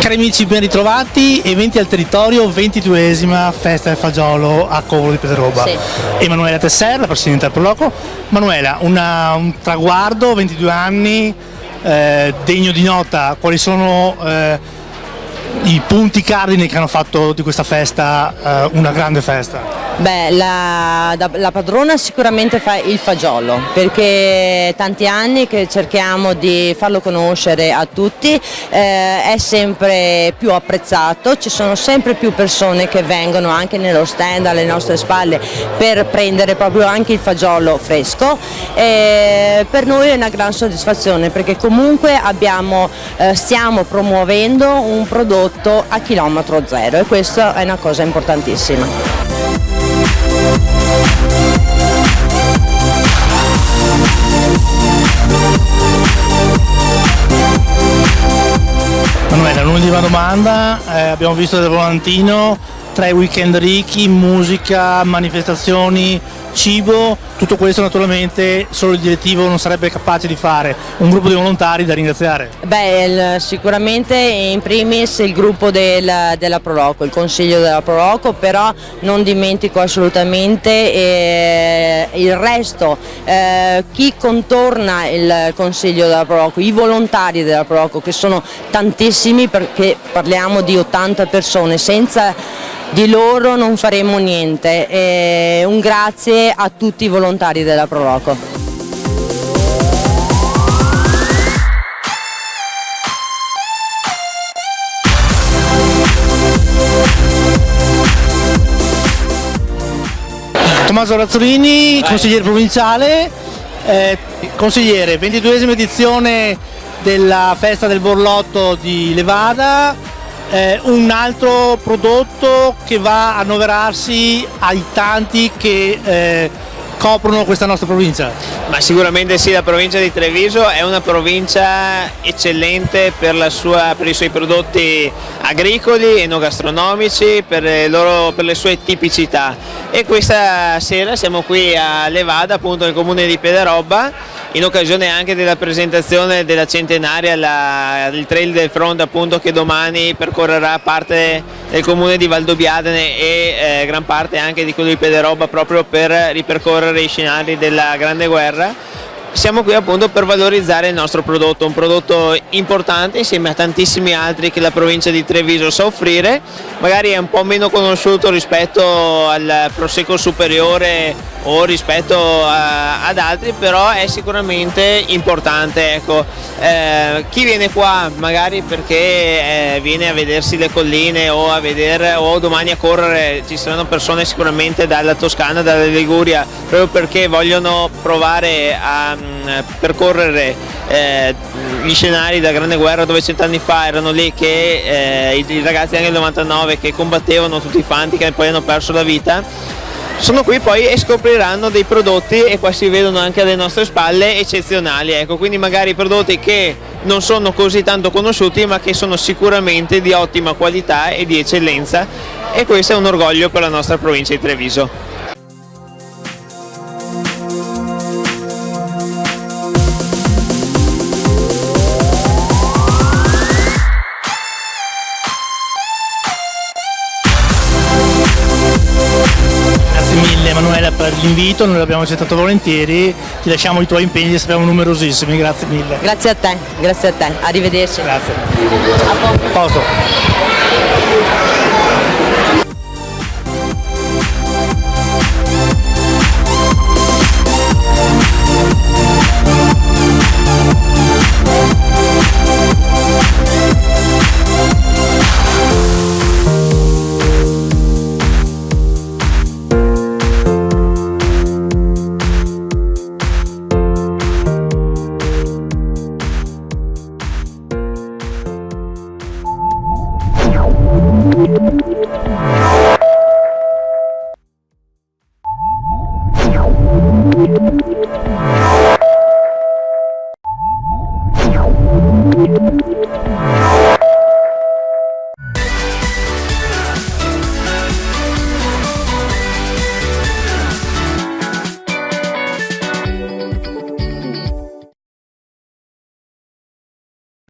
Cari amici, ben ritrovati, eventi al territorio, 22esima festa del fagiolo a Covolo di Pederobba. Sì. Emanuela Tesser, la presidente del Proloco. Manuela, un traguardo, 22 anni, degno di nota. Quali sono i punti cardine che hanno fatto di questa festa una grande festa? Beh, la padrona sicuramente fa il fagiolo, perché tanti anni che cerchiamo di farlo conoscere a tutti, è sempre più apprezzato, ci sono sempre più persone che vengono anche nello stand alle nostre spalle per prendere proprio anche il fagiolo fresco. Per noi è una gran soddisfazione, perché comunque stiamo promuovendo un prodotto a chilometro zero, e questa è una cosa importantissima. Manuela, l'ultima domanda, abbiamo visto del volantino, 3 weekend ricchi, musica, manifestazioni, cibo, tutto questo naturalmente solo il direttivo non sarebbe capace di fare, un gruppo di volontari da ringraziare. Beh, sicuramente in primis il gruppo della Proloco, il consiglio della Proloco, però non dimentico assolutamente il resto, chi contorna il consiglio della Proloco, i volontari della Proloco, che sono tantissimi, perché parliamo di 80 persone, senza di loro non faremo niente. Un grazie a tutti i volontari della Proloco. Tommaso Razzolini, consigliere provinciale, consigliere, 22esima edizione della festa del Borlotto di Levada. Un altro prodotto che va a annoverarsi ai tanti che coprono questa nostra provincia. Ma sicuramente sì, la provincia di Treviso è una provincia eccellente per i suoi prodotti agricoli, enogastronomici, per le sue tipicità, e questa sera siamo qui a Levada, appunto nel comune di Pederobba, in occasione anche della presentazione della centenaria, il Trail del Front, appunto, che domani percorrerà parte del comune di Valdobbiadene e gran parte anche di quello di Pederobba, proprio per ripercorrere i scenari della Grande Guerra. Siamo qui appunto per valorizzare il nostro prodotto, un prodotto importante insieme a tantissimi altri che la provincia di Treviso sa offrire, magari è un po' meno conosciuto rispetto al Prosecco superiore o rispetto ad altri, però è sicuramente importante. Ecco. Chi viene qua magari perché viene a vedersi le colline o domani a correre, ci saranno persone sicuramente dalla Toscana, dalla Liguria, proprio perché vogliono provare a percorrere gli scenari della Grande Guerra, dove 100 anni fa erano lì che i ragazzi anche del 99 che combattevano, tutti i fanti che poi hanno perso la vita, sono qui poi e scopriranno dei prodotti, e qua si vedono anche alle nostre spalle, eccezionali, ecco. Quindi magari prodotti che non sono così tanto conosciuti, ma che sono sicuramente di ottima qualità e di eccellenza, e questo è un orgoglio per la nostra provincia di Treviso. Emanuela, per l'invito, noi l'abbiamo accettato volentieri, ti lasciamo i tuoi impegni, sappiamo numerosissimi, grazie mille. Grazie a te, arrivederci. Grazie. A posto. A posto.